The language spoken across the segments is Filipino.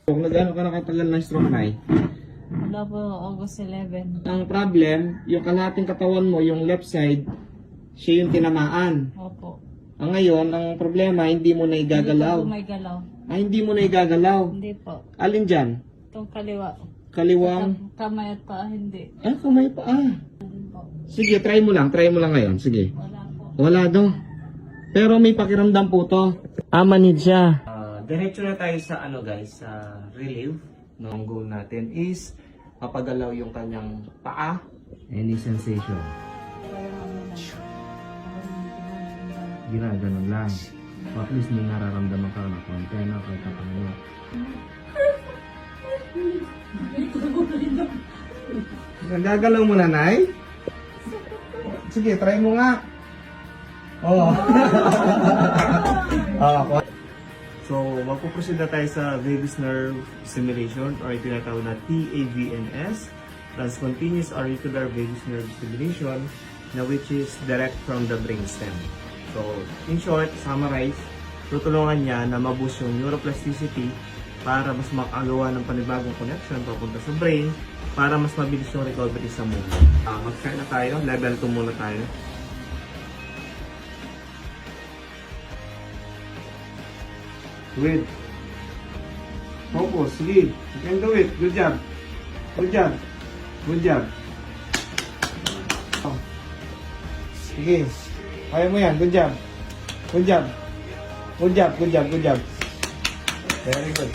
Kung nag-ano ka nakatagal ng stroke na Wala po, August 11. ang problem, yung kalahating katawan mo, yung left side, siya yung tinamaan. Opo. Ang ngayon, ang problema, hindi mo na igagalaw. Hindi po may galaw. Ay, hindi mo na igagalaw. Hindi po. Alin dyan? Itong kaliwa. Kaliwang? Kamay at paa, hindi. Kamay pa. Hindi po. Sige, try mo lang ngayon. Sige. Wala po. Wala do. Pero may pakiramdam po to. Manid siya. Diretso na tayo sa guys, sa relief. No, ang goal natin is mapagalaw yung kanyang paa. Any sensation? Ginaganon lang. So at least may nararamdaman ka na konti na kahit pa ano. Nagagalaw mo na, Nay? Sige, try mo nga. Oh. So, magpuproceed na tayo sa vagus nerve stimulation or tinatawag na TAVNS, transcontinuous auricular vagus nerve stimulation, na which is direct from the brainstem. So, in short, summarize, tutulungan niya na ma-boost yung neuroplasticity para mas makagawa ng panibagong connection papunta sa brain para mas mabilis yung recovery sa movement. Mag-start na tayo, level 2 muna tayo. Wait. Focus, lead. You can do it. Good job. Good job. Good job. Oh. Sige. Kaya mo yan. Good job. Good job. Good job. Good job. Good job. Very good.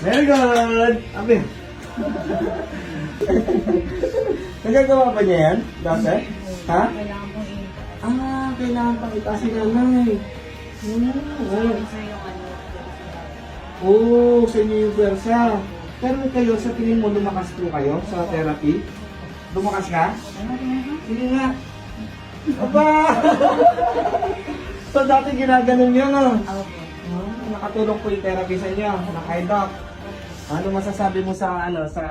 Very good. Abi. Nagagawa pa niya yan? Dati? Ha? Kailangan pong Kailangan pang itaas si nanay. isa yung Sa inyo yung pwersa. Pero kayo, sa tingin mo, lumakas po kayo sa therapy? Lumakas ka? Sige nga. Aba! So, dati ginaganon nyo, no? Nakatulong po yung therapy sa inyo, ng iDoc. Ano masasabi mo sa, sa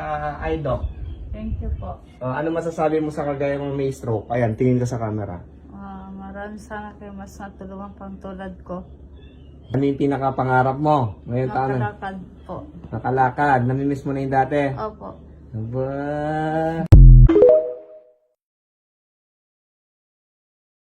iDoc? Thank you po. Ano masasabi mo sa kagaya mong may stroke? Ayan, tingin ka sa camera. Marami sana kayo mas natulungan pang tulad ko. Ano yung pinakapangarap mo? Ngayon taon na. Nakalakad po. Nakalakad. Namimiss mo na yung dati. Opo. Aba.